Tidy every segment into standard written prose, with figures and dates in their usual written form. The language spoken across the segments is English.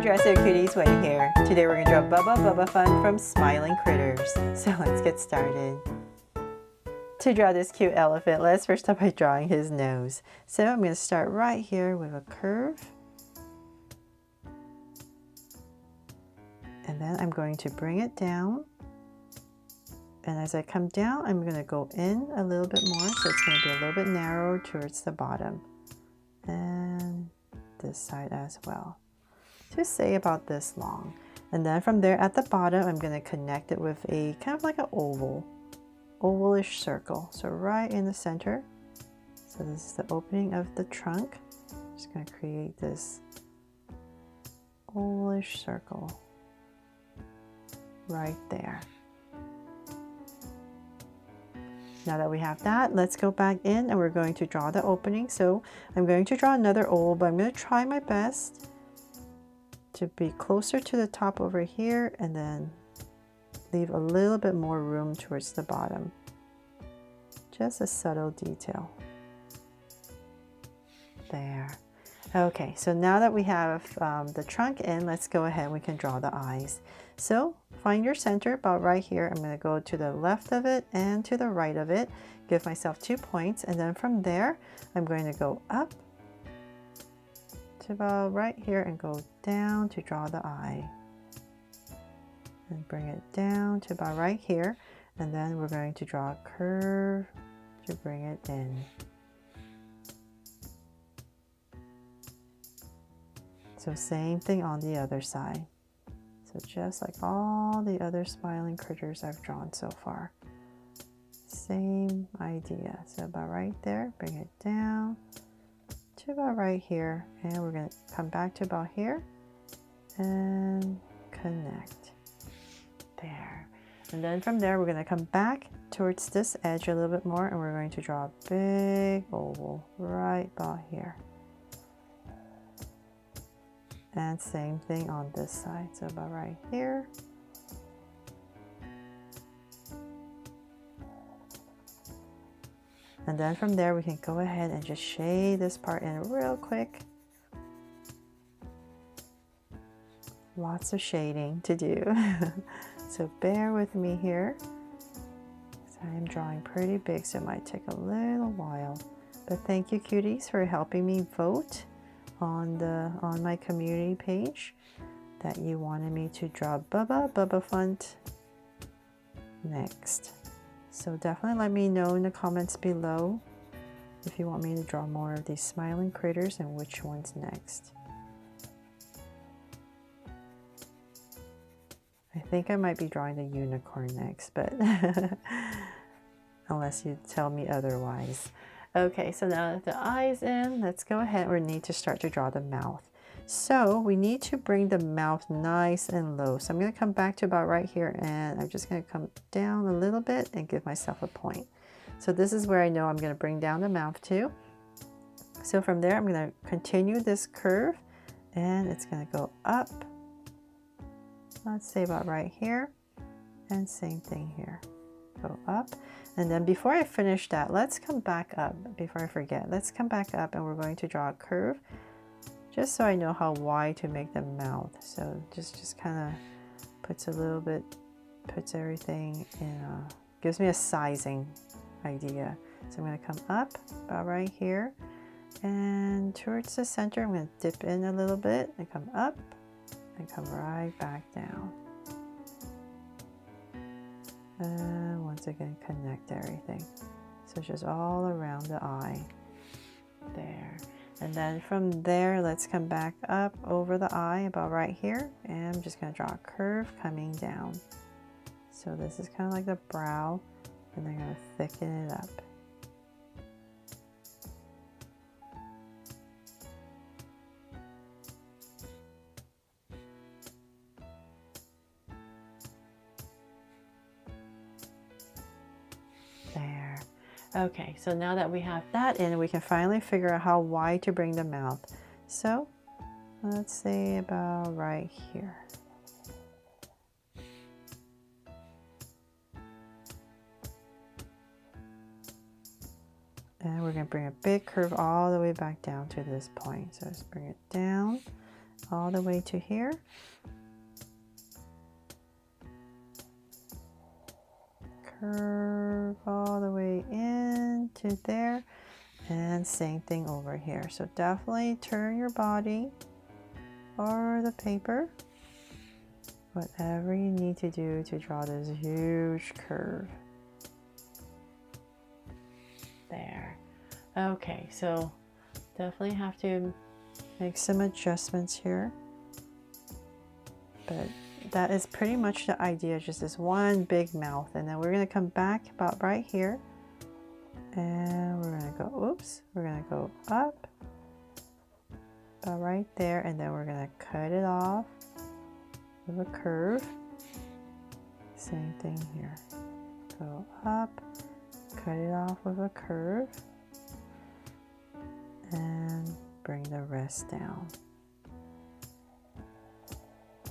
Dresser Cuties Way here. Today we're going to draw Bubba Bubbaphant from Smiling Critters. So let's get started. To draw this cute elephant, let's first start by drawing his nose. So I'm going to start right here with a curve. And then I'm going to bring it down. And as I come down, I'm going to go in a little bit more. So it's going to be a little bit narrower towards the bottom. And this side as well. Just say about this long. And then from there at the bottom, I'm going to connect it with a kind of like an ovalish circle. So right in the center. So this is the opening of the trunk. I'm just going to create this ovalish circle right there. Now that we have that, let's go back in and we're going to draw the opening. So I'm going to draw another oval, but I'm going to try my best to be closer to the top over here and then leave a little bit more room towards the bottom. Just a subtle detail. There. Okay, so now that we have the trunk in, let's go ahead and we can draw the eyes. So find your center about right here. I'm going to go to the left of it and to the right of it. Give myself 2 points, and then from there I'm going to go up to about right here and go down to draw the eye. And bring it down to about right here, and then we're going to draw a curve to bring it in. So same thing on the other side. So just like all the other smiling critters I've drawn so far. Same idea. So about right there, bring it down to about right here. And we're going to come back to about here and connect. There. And then from there, we're going to come back towards this edge a little bit more, and we're going to draw a big oval right about here. And same thing on this side, so about right here. And then from there we can go ahead and just shade this part in real quick. Lots of shading to do. So bear with me here. I am drawing pretty big, so it might take a little while. But thank you, cuties, for helping me vote on my community page that you wanted me to draw Bubba Bubbaphant next. So definitely let me know in the comments below if you want me to draw more of these smiling critters and which one's next. I think I might be drawing the unicorn next, but unless you tell me otherwise. Okay, so now that the eye's in, let's go ahead. We need to start to draw the mouth. So we need to bring the mouth nice and low. So I'm going to come back to about right here, and I'm just going to come down a little bit and give myself a point. So this is where I know I'm going to bring down the mouth to. So from there, I'm going to continue this curve, and it's going to go up. Let's say about right here, and same thing here. Go up. And then before I finish that, let's come back up. Before I forget, let's come back up and we're going to draw a curve just so I know how wide to make the mouth. So just kind of puts everything in gives me a sizing idea. So I'm going to come up about right here, and towards the center I'm going to dip in a little bit and come up and come right back down. And once again, connect everything. So just all around the eye. There. And then from there, let's come back up over the eye about right here. And I'm just going to draw a curve coming down. So this is kind of like the brow. And then I'm going to thicken it up. Okay, so now that we have that in, we can finally figure out how wide to bring the mouth. So let's say about right here. And we're going to bring a big curve all the way back down to this point. So let's bring it down all the way to here. Curve all the way in to there, and same thing over here. So definitely turn your body or the paper, whatever you need to do to draw this huge curve. There. Okay, so definitely have to make some adjustments here, but that is pretty much the idea, just this one big mouth. And then we're going to come back about right here, and we're going to go, oops, we're going to go up about right there, and then we're going to cut it off with a curve. Same thing here, go up, cut it off with a curve, and bring the rest down.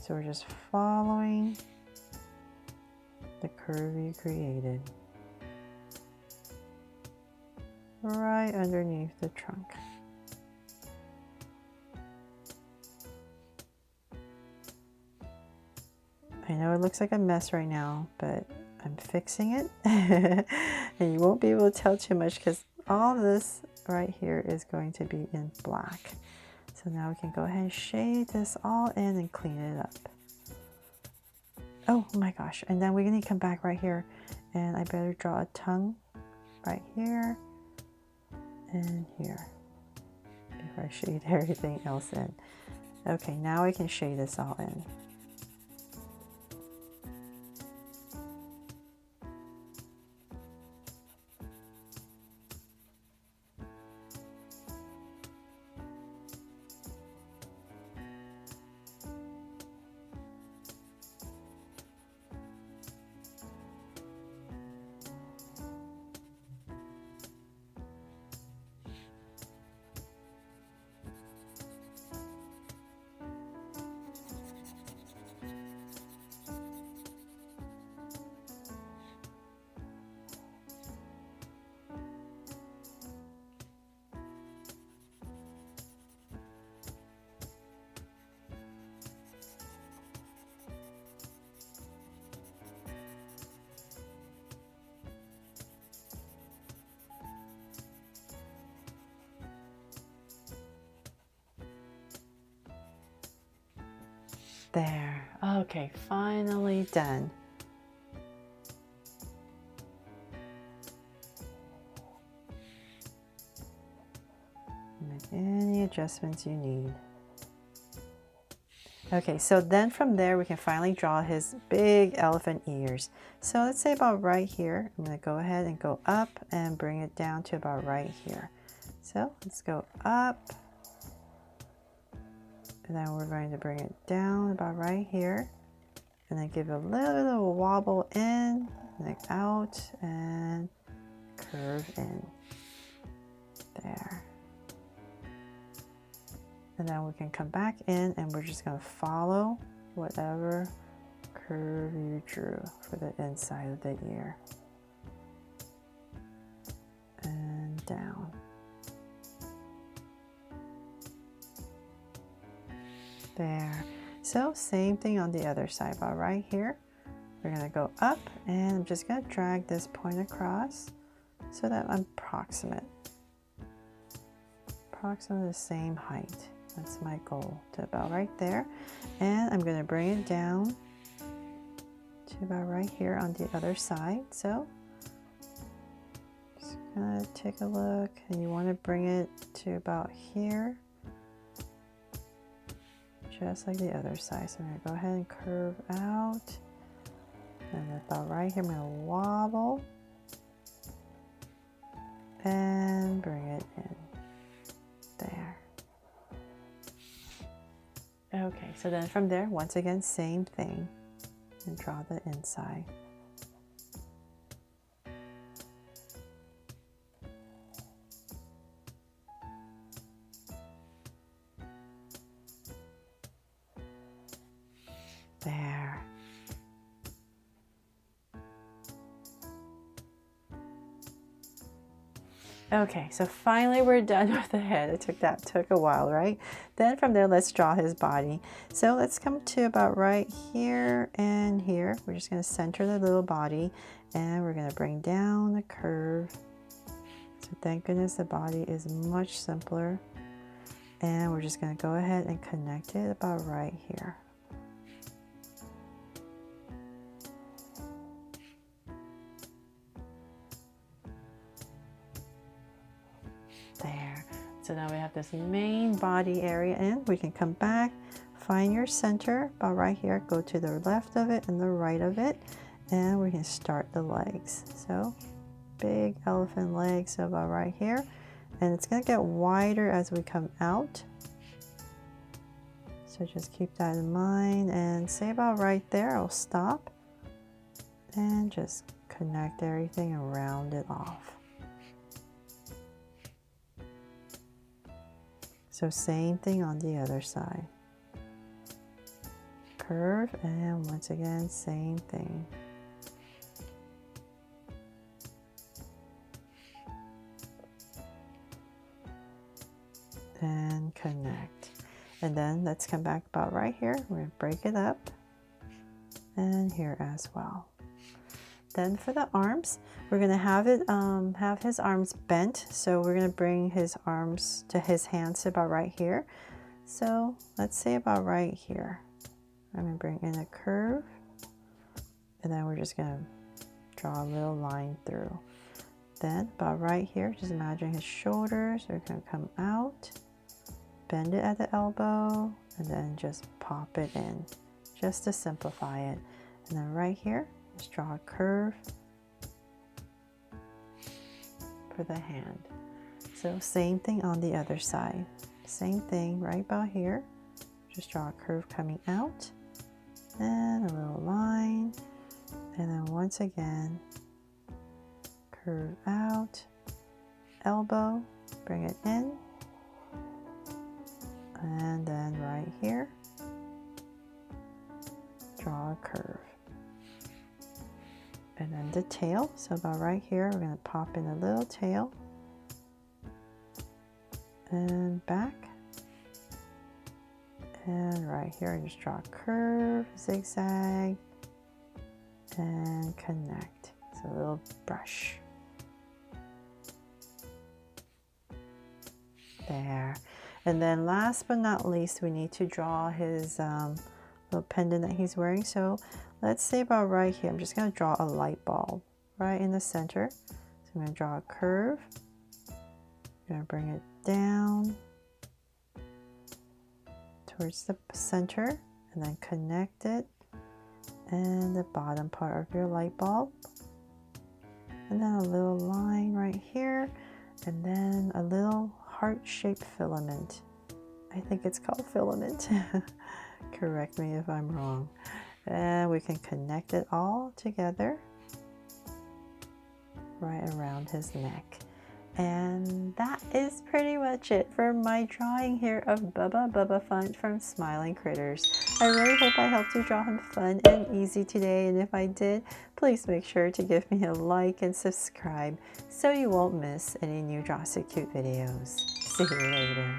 So we're just following the curve you created right underneath the trunk. I know it looks like a mess right now, but I'm fixing it. And you won't be able to tell too much because all this right here is going to be in black. So now we can go ahead and shade this all in and clean it up. Oh my gosh, and then we're gonna come back right here, and I better draw a tongue right here and here before I shade everything else in. Okay, now I can shade this all in. There. Okay, finally done. Make any adjustments you need. Okay, so then from there we can finally draw his big elephant ears. So let's say about right here. I'm going to go ahead and go up and bring it down to about right here. So let's go up. And then we're going to bring it down about right here, and then give it a little bit of a wobble in, like out, and curve in. There. And then we can come back in, and we're just going to follow whatever curve you drew for the inside of the ear. And down. There. So same thing on the other side, but right here we're going to go up, and I'm just going to drag this point across so that I'm approximate the same height. That's my goal, to about right there. And I'm going to bring it down to about right here on the other side. So just going to take a look, and you want to bring it to about here, just like the other side. So I'm going to go ahead and curve out, and about right here I'm going to wobble and bring it in. There. Okay, so then from there, once again, same thing, and draw the inside. There. Okay, so finally we're done with the head. It took a while, right? Then from there, let's draw his body. So let's come to about right here and here. We're just going to center the little body, and we're going to bring down the curve. So thank goodness the body is much simpler. And we're just going to go ahead and connect it about right here. There. So now we have this main body area, and we can come back, find your center about right here, go to the left of it and the right of it, and we can start the legs. So big elephant legs, so about right here, and it's going to get wider as we come out. So just keep that in mind, and say about right there, I'll stop and just connect everything and round it off. So same thing on the other side. Curve, and once again, same thing. And connect. And then let's come back about right here. We're going to break it up. And here as well. Then for the arms, we're going to have his arms bent. So we're going to bring his arms to his hands about right here. So let's say about right here. I'm going to bring in a curve, and then we're just going to draw a little line through. Then about right here, just imagine his shoulders are going to come out, bend it at the elbow, and then just pop it in, just to simplify it. And then right here, just draw a curve for the hand. So same thing on the other side. Same thing right about here. Just draw a curve coming out and a little line. And then once again, curve out, elbow, bring it in. And then right here, draw a curve. And then the tail, so about right here, we're going to pop in a little tail. And back. And right here, just draw a curve, zigzag, and connect. It's a little brush. There. And then last but not least, we need to draw his little pendant that he's wearing. So let's say about right here, I'm just going to draw a light bulb right in the center. So I'm going to draw a curve. I'm going to bring it down towards the center and then connect it and the bottom part of your light bulb. And then a little line right here, and then a little heart-shaped filament. I think it's called filament. Correct me if I'm wrong. And we can connect it all together right around his neck. And that is pretty much it for my drawing here of Bubba Bubbaphant from Smiling Critters. I really hope I helped you draw him fun and easy today, and if I did, please make sure to give me a like and subscribe so you won't miss any new Draw So Cute videos. See you later.